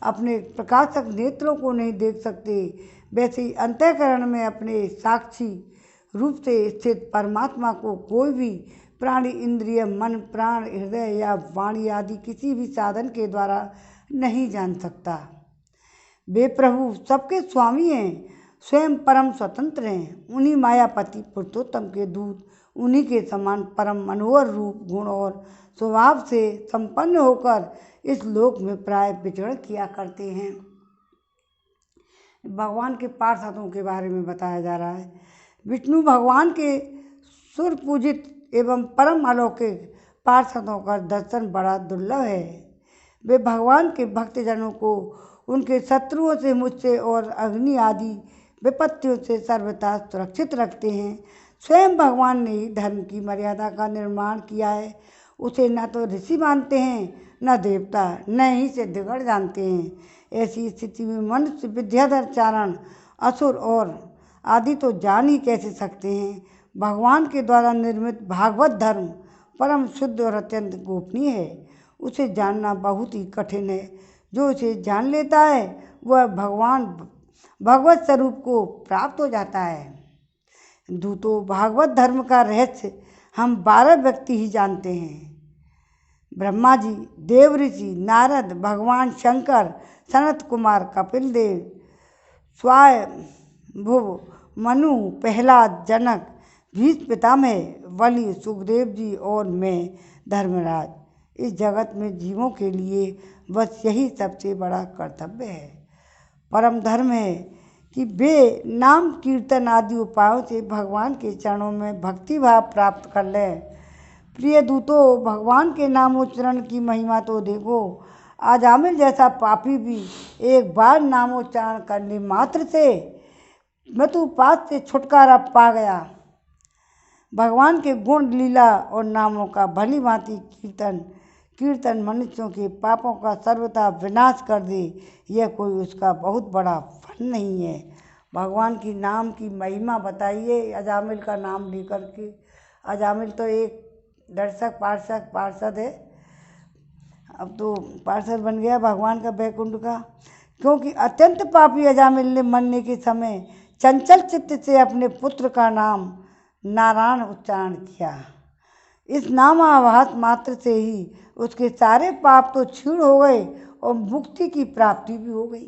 अपने प्रकाशक नेत्रों को नहीं देख सकते, वैसे ही अंतःकरण में अपने साक्षी रूप से स्थित परमात्मा को कोई भी प्राणी, इंद्रिय, मन, प्राण, हृदय या वाणी आदि किसी भी साधन के द्वारा नहीं जान सकता। वे प्रभु सबके स्वामी हैं, स्वयं परम स्वतंत्र हैं। उन्हीं मायापति पुरुषोत्तम के दूत उन्हीं के समान परम मनोहर रूप, गुण और स्वभाव से संपन्न होकर इस लोक में प्राय विचरण किया करते हैं। भगवान के पार्षदों के बारे में बताया जा रहा है। विष्णु भगवान के सुर पूजित एवं परम अलौकिक पार्षदों का दर्शन बड़ा दुर्लभ है। वे भगवान के भक्तजनों को उनके शत्रुओं से, मुझसे और अग्नि आदि विपत्तियों से सर्वथा सुरक्षित रखते हैं। स्वयं भगवान ने ही धर्म की मर्यादा का निर्माण किया है। उसे न तो ऋषि मानते हैं, न देवता, न ही सिद्धगण जानते हैं। ऐसी स्थिति में मनुष्य, विद्याधर, चारण, असुर और आदि तो जान ही कैसे सकते हैं। भगवान के द्वारा निर्मित भागवत धर्म परम शुद्ध और अत्यंत गोपनीय है। उसे जानना बहुत ही कठिन है। जो उसे जान लेता है वह भगवत स्वरूप को प्राप्त हो जाता है। दूतों, भागवत धर्म का रहस्य हम 12 व्यक्ति ही जानते हैं। ब्रह्मा जी, देव ऋषि, नारद, भगवान शंकर, सनत कुमार, कपिल देव, स्वयंभुव, मनु, प्रहलाद, जनक, भीष्म पितामह, बलि, सुखदेव जी और मैं धर्मराज। इस जगत में जीवों के लिए बस यही सबसे बड़ा कर्तव्य है। परम धर्म है कि वे नाम कीर्तन आदि उपायों से भगवान के चरणों में भक्ति भाव प्राप्त कर लें। प्रिय दूतों, भगवान के नाम उच्चारण की महिमा तो देखो। अजामिल जैसा पापी भी एक बार नामोच्चारण करने मात्र से मृत्युपात से छुटकारा पा गया। भगवान के गुण, लीला और नामों का भली भांति कीर्तन मनुष्यों के पापों का सर्वथा विनाश कर दे, यह कोई उसका बहुत बड़ा फल नहीं है। भगवान की नाम की महिमा बताइए अजामिल का नाम लेकर के। अजामिल तो एक दर्शक पार्षद है, अब तो पार्षद बन गया भगवान का वैकुंठ का। क्योंकि अत्यंत पापी अजामिल ने मरने के समय चंचल चित्त से अपने पुत्र का नाम नारायण उच्चारण किया। इस नाम आभास मात्र से ही उसके सारे पाप तो क्षीण हो गए और मुक्ति की प्राप्ति भी हो गई।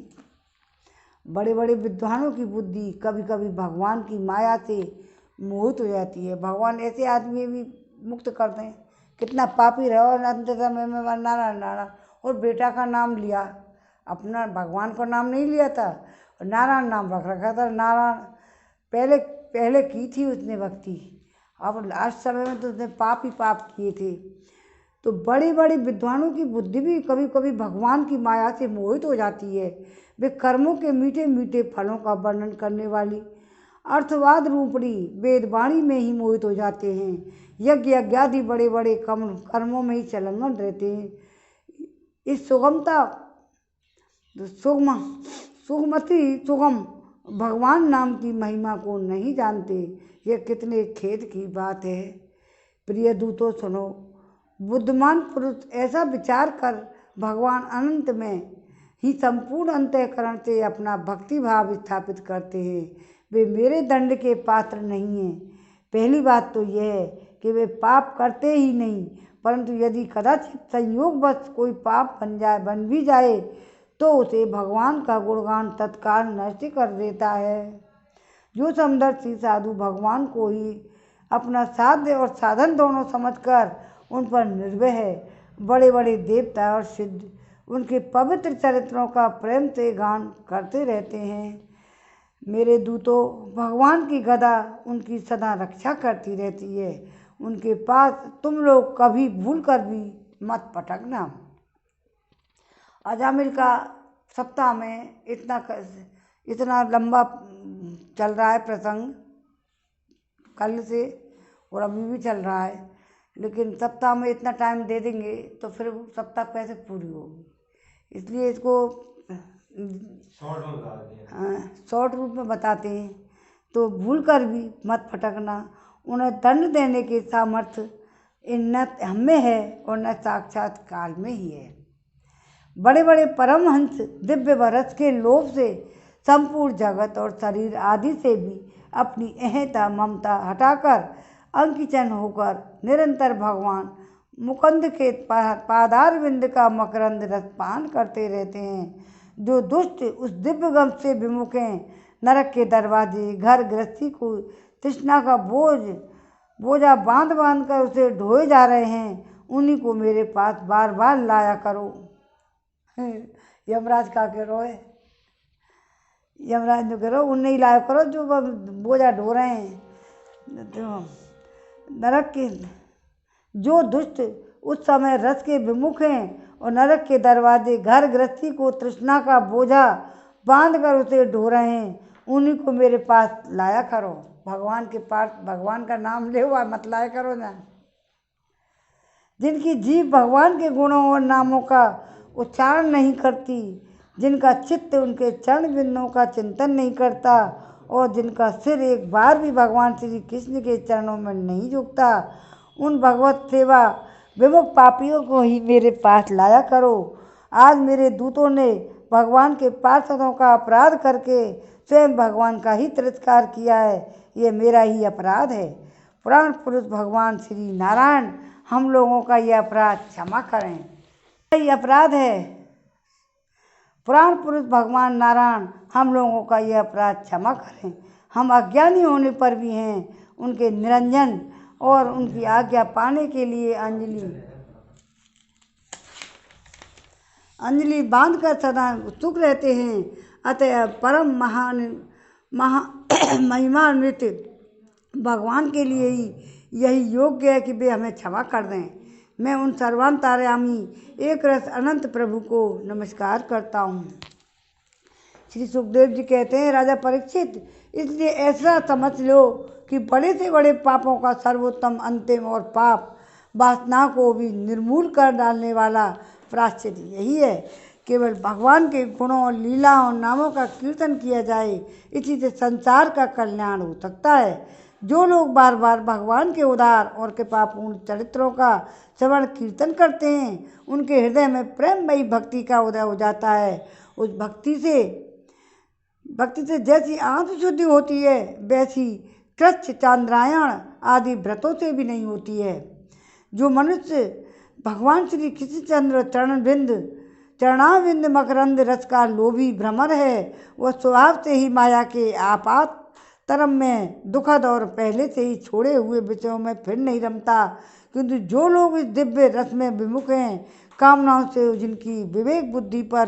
बड़े बड़े विद्वानों की बुद्धि कभी कभी भगवान की माया से मोहित हो जाती है। भगवान ऐसे आदमी भी मुक्त कर दें, कितना पापी रहो और अंत समय में नारायण नारायण और बेटा का नाम लिया, अपना भगवान का नाम नहीं लिया था और नारायण नाम रख रखा था। नारायण पहले की थी उसने भक्ति, अब लास्ट समय में तो उसने पाप ही पाप किए थे। तो बड़ी बड़ी विद्वानों की बुद्धि भी कभी कभी भगवान की माया से मोहित हो जाती है। वे कर्मों के मीठे मीठे फलों का वर्णन करने वाली अर्थवाद रूपणी वेदवाणी में ही मोहित हो जाते हैं। यज्ञ आदि बड़े बड़े कर्मों में ही संलग्न रहते हैं। इस सुगम भगवान नाम की महिमा को नहीं जानते, यह कितने खेद की बात है। प्रिय दूतों सुनो, बुद्धिमान पुरुष ऐसा विचार कर भगवान अनंत में ही संपूर्ण अंतःकरण से अपना भक्ति भाव स्थापित करते हैं। वे मेरे दंड के पात्र नहीं हैं। पहली बात तो यह है कि वे पाप करते ही नहीं, परंतु यदि कदाचित संयोगवश कोई पाप बन भी जाए तो उसे भगवान का गुणगान तत्काल नष्ट कर देता है। जो समदर्शी साधु भगवान को ही अपना साध्य और साधन दोनों समझकर उन पर निर्भय है, बड़े बड़े देवता और सिद्ध उनके पवित्र चरित्रों का प्रेम से गान करते रहते हैं। मेरे दूतों, भगवान की गदा उनकी सदा रक्षा करती रहती है। उनके पास तुम लोग कभी भूल कर भी मत पटकना। अजामिल का सप्ताह में इतना लंबा चल रहा है प्रसंग, कल से और अभी भी चल रहा है, लेकिन सप्ताह में इतना टाइम दे देंगे तो फिर सप्ताह कैसे पूरी होगी। इसलिए इसको शॉर्ट रूप में बताते हैं। तो भूल कर भी मत फटकना। उन्हें दंड देने के सामर्थ्य न हम में है और न साक्षात काल में ही है। बड़े बड़े परमहंस दिव्य रस के लोभ से संपूर्ण जगत और शरीर आदि से भी अपनी अहंता ममता हटाकर अंकिचन होकर निरंतर भगवान मुकुंद के पादार बिंद का मकरंद रस पान करते रहते हैं। जो दुष्ट उस दिव्य गम से विमुख हैं, नरक के दरवाजे घर गृहस्थी को तृष्णा का बोझा बांध कर उसे ढोए जा रहे हैं, उन्हीं को मेरे पास बार बार लाया करो। यमराज का के रोए, यमराज जो करो उन्हें ही लाया करो जो बोझा ढो रहे हैं। तो नरक के जो दुष्ट उस समय रस के विमुख हैं और नरक के दरवाजे घर गृहस्थी को तृष्णा का बोझा बांध कर उसे ढो रहे हैं, उन्हीं को मेरे पास लाया करो। भगवान के पास भगवान का नाम ले हुआ मत लाया करो ना। जिनकी जीभ भगवान के गुणों और नामों का उच्चारण नहीं करती, जिनका चित्त उनके चरण बिंदुओं का चिंतन नहीं करता और जिनका सिर एक बार भी भगवान श्री कृष्ण के चरणों में नहीं झुकता, उन भगवत सेवा विमुख पापियों को ही मेरे पास लाया करो। आज मेरे दूतों ने भगवान के पार्षदों का अपराध करके स्वयं भगवान का ही तिरस्कार किया है, ये मेरा ही अपराध है। पुराण पुरुष भगवान श्री नारायण हम लोगों का यह अपराध क्षमा करें। यही अपराध है। पुराण पुरुष भगवान नारायण हम लोगों का यह अपराध क्षमा करें। हम अज्ञानी होने पर भी हैं उनके निरंजन और उनकी आज्ञा पाने के लिए अंजलि बांधकर सदा उत्सुक रहते हैं। अतः परम महिमान्वित भगवान के लिए ही यही योग्य है कि वे हमें क्षमा कर दें। मैं उन सर्वांतर्यामी एक रस अनंत प्रभु को नमस्कार करता हूँ। श्री सुखदेव जी कहते हैं, राजा परीक्षित, इसलिए ऐसा समझ लो कि बड़े से बड़े पापों का सर्वोत्तम, अंतिम और पाप वासना को भी निर्मूल कर डालने वाला प्रायश्चित यही है। केवल भगवान के गुणों और लीला और नामों का कीर्तन किया जाए, इसी से संसार का कल्याण हो सकता है। जो लोग बार बार भगवान के उदार और कृपापूर्ण चरित्रों का श्रवण कीर्तन करते हैं, उनके हृदय में प्रेममयी भक्ति का उदय हो जाता है। उस भक्ति से जैसी आंत शुद्धि होती है, वैसी कृच्छ, चांद्रायण आदि व्रतों से भी नहीं होती है। जो मनुष्य भगवान श्री कृष्णचंद्र चरणाविंद मकरंद रस का लोभी भ्रमर है, वह स्वभाव से ही माया के आपात तरम में दुखद और पहले से ही छोड़े हुए विषयों में फिर नहीं रमता। किंतु जो लोग इस दिव्य रस में विमुख हैं, कामनाओं से जिनकी विवेक बुद्धि पर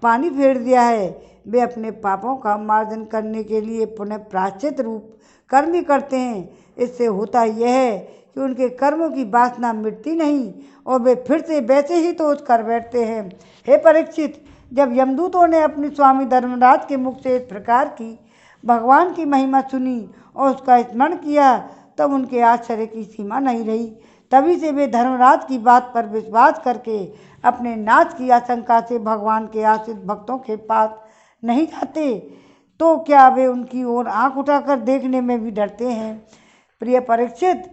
पानी फेर दिया है, वे अपने पापों का मार्जन करने के लिए पुनः प्रायश्चित रूप कर्म ही करते हैं। इससे होता यह है कि उनके कर्मों की वासना मिटती नहीं और वे फिर से वैसे ही तो कर बैठते हैं। हे परीक्षित, जब यमदूतों ने अपने स्वामी धर्मराज के मुख से इस प्रकार की भगवान की महिमा सुनी और उसका स्मरण किया, तब उनके आश्चर्य की सीमा नहीं रही। तभी से वे धर्मराज की बात पर विश्वास करके अपने नाश की आशंका से भगवान के आश्रित भक्तों के पास नहीं जाते, तो क्या वे उनकी ओर आंख उठाकर देखने में भी डरते हैं। प्रिय परीक्षित,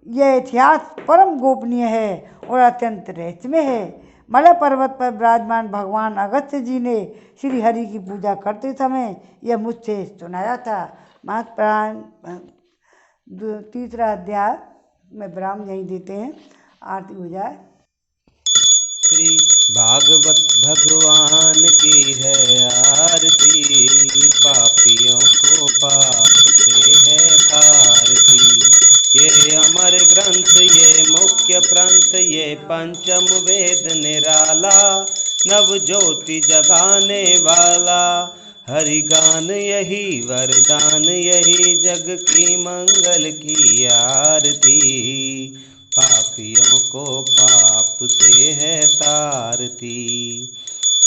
यह इतिहास परम गोपनीय है और अत्यंत रहस्यमय है। मलय पर्वत पर विराजमान भगवान अगस्त्य जी ने श्री हरि की पूजा करते समय यह मुझसे सुनाया था। महापुराण 3 अध्याय में विराम यहीं देते हैं। आरती हो जाए। श्री भागवत भगवान की है आरती, पापियों को पाप से है तारती। ये अमर ग्रंथ, ये मुख्य पंथ, ये पंचम वेद निराला, नव ज्योति जगाने वाला। हरि गान यही वरदान, यही जग की मंगल की आरती। पापियों को पाप से है तारती।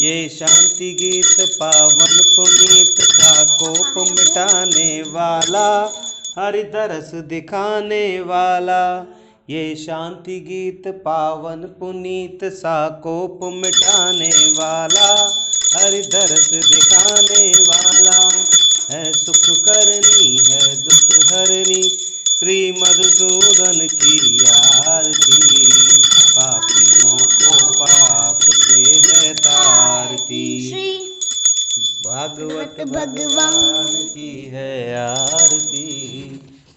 ये शांति गीत पावन पुनीत सा कोप मिटाने वाला, हरि दरस दिखाने वाला। ये शांति गीत पावन पुनीत सा कोप मिटाने वाला, हरि दरस दिखाने वाला। है सुख करनी है दुख हरनी, श्री मधुसूदन की आरती। पापियों को पाप से है तारती। भागवत भगवान की है आरती,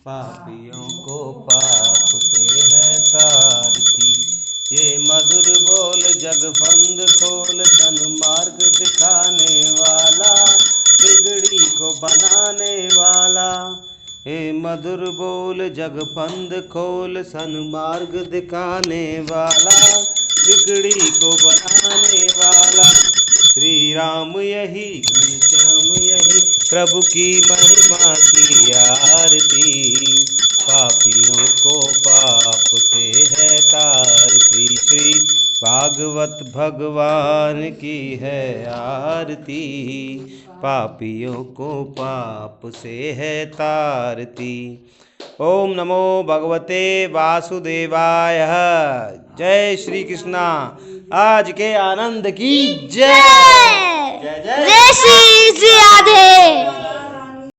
पापियों को पाप से है तारती। ये मधुर बोल जगफंद खोल, सन्मार्ग दिखाने वाला, बिगड़ी को बनाने वाला। हे मधुर बोल जगफंद खोल, सन्मार्ग दिखाने वाला, बिगड़ी को बनाने वाला। श्री राम यही घनश्याम यही, प्रभु की महिमा की आरती। पापियों को पाप से है तारती। श्री भागवत भगवान की है आरती, पापियों को पाप से है तारती। ओम नमो भगवते वासुदेवाय। जय श्री कृष्णा। आज के आनंद की जय। जय जय श्री राधे।